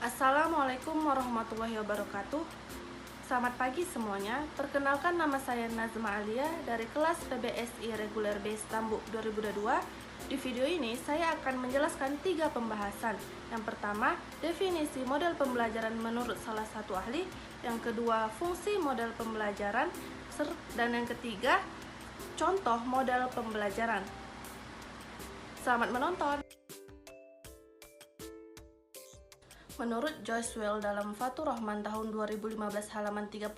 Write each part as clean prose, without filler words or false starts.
Assalamualaikum warahmatullahi wabarakatuh. Selamat pagi semuanya. Perkenalkan, nama saya Nazma Alia dari kelas PBSI Reguler B Tambuk 2022. Di video ini saya akan menjelaskan 3 pembahasan. Yang pertama, definisi model pembelajaran menurut salah satu ahli. Yang kedua, fungsi model pembelajaran. Dan yang ketiga, contoh model pembelajaran. Selamat menonton. Menurut Joyce Well dalam Fathur Rahman tahun 2015 halaman 30,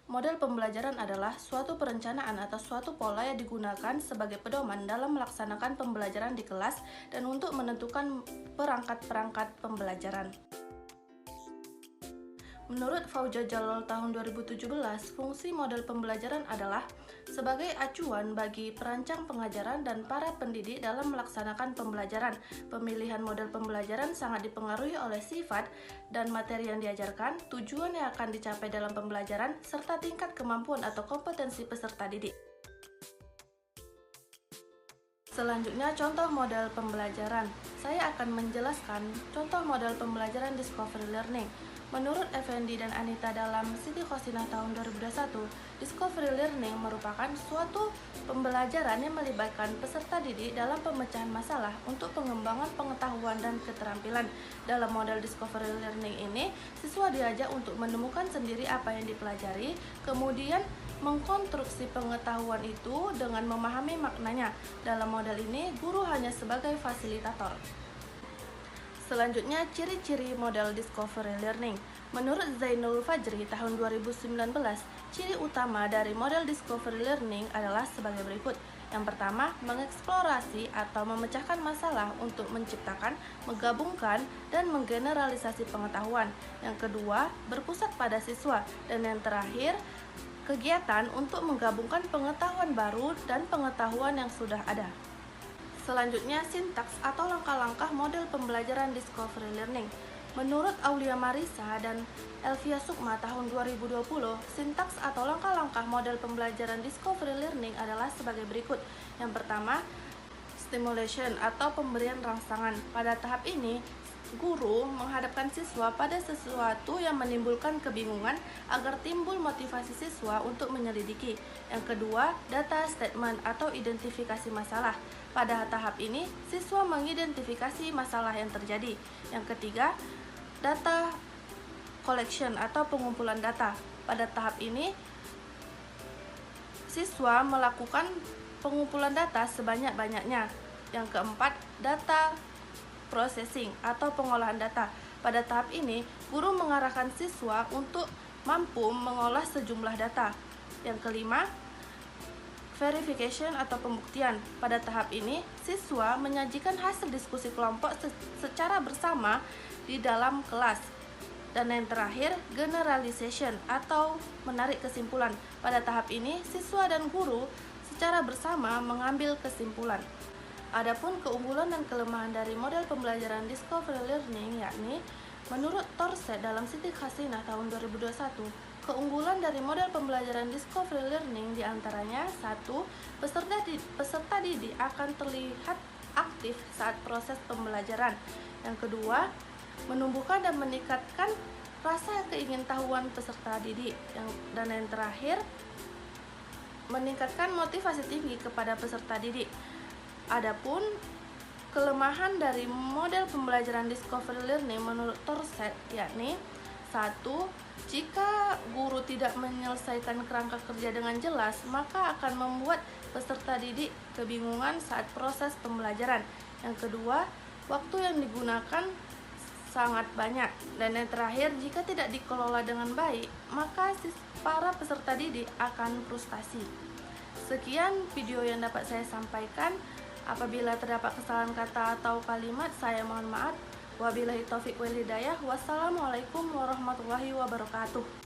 model pembelajaran adalah suatu perencanaan atau suatu pola yang digunakan sebagai pedoman dalam melaksanakan pembelajaran di kelas dan untuk menentukan perangkat-perangkat pembelajaran. Menurut Fauja Jalal tahun 2017, fungsi model pembelajaran adalah sebagai acuan bagi perancang pengajaran dan para pendidik dalam melaksanakan pembelajaran. Pemilihan model pembelajaran sangat dipengaruhi oleh sifat dan materi yang diajarkan, tujuan yang akan dicapai dalam pembelajaran, serta tingkat kemampuan atau kompetensi peserta didik. Selanjutnya, contoh model pembelajaran. Saya akan menjelaskan contoh model pembelajaran Discovery Learning. Menurut Effendi dan Anita dalam Siti Khosinah tahun 2021, Discovery Learning merupakan suatu pembelajaran yang melibatkan peserta didik dalam pemecahan masalah untuk pengembangan pengetahuan dan keterampilan. Dalam model Discovery Learning ini, siswa diajak untuk menemukan sendiri apa yang dipelajari, kemudian mengkonstruksi pengetahuan itu dengan memahami maknanya. Dalam model ini, guru hanya sebagai fasilitator. Selanjutnya, ciri-ciri model Discovery Learning. Menurut Zainul Fajri tahun 2019, ciri utama dari model Discovery Learning adalah sebagai berikut. Yang pertama, mengeksplorasi atau memecahkan masalah untuk menciptakan, menggabungkan, dan menggeneralisasi pengetahuan. Yang kedua, berpusat pada siswa. Dan yang terakhir, kegiatan untuk menggabungkan pengetahuan baru dan pengetahuan yang sudah ada. Selanjutnya, sintaks atau langkah-langkah model pembelajaran Discovery Learning. Menurut Aulia Marisa dan Elvia Sukma tahun 2020, sintaks atau langkah-langkah model pembelajaran Discovery Learning adalah sebagai berikut. Yang pertama, stimulation atau pemberian rangsangan. Pada tahap ini, guru menghadapkan siswa pada sesuatu yang menimbulkan kebingungan agar timbul motivasi siswa untuk menyelidiki. Yang kedua, data statement atau identifikasi masalah. Pada tahap ini, siswa mengidentifikasi masalah yang terjadi. Yang ketiga, data collection atau pengumpulan data. Pada tahap ini, siswa melakukan pengumpulan data sebanyak-banyaknya. Yang keempat, data processing atau pengolahan data. Pada tahap ini, guru mengarahkan siswa untuk mampu mengolah sejumlah data. Yang kelima, verification atau pembuktian. Pada tahap ini, siswa menyajikan hasil diskusi kelompok secara bersama di dalam kelas. Dan yang terakhir, generalization atau menarik kesimpulan. Pada tahap ini, siswa dan guru secara bersama mengambil kesimpulan. Adapun keunggulan dan kelemahan dari model pembelajaran Discovery Learning yakni menurut Thorset dalam Siti Khosinah tahun 2021, keunggulan dari model pembelajaran Discovery Learning diantaranya 1. Peserta didik akan terlihat aktif saat proses pembelajaran. Yang kedua, menumbuhkan dan meningkatkan rasa keingintahuan peserta didik. Dan yang terakhir, meningkatkan motivasi tinggi kepada peserta didik. Adapun kelemahan dari model pembelajaran Discovery Learning menurut Thorset yakni 1. Jika guru tidak menyelesaikan kerangka kerja dengan jelas, maka akan membuat peserta didik kebingungan saat proses pembelajaran. Yang kedua, waktu yang digunakan sangat banyak. Dan yang terakhir, jika tidak dikelola dengan baik, maka para peserta didik akan frustasi. Sekian video yang dapat saya sampaikan. Apabila terdapat kesalahan kata atau kalimat, saya mohon maaf. Wabillahi taufiq wal hidayah. Wassalamualaikum warahmatullahi wabarakatuh.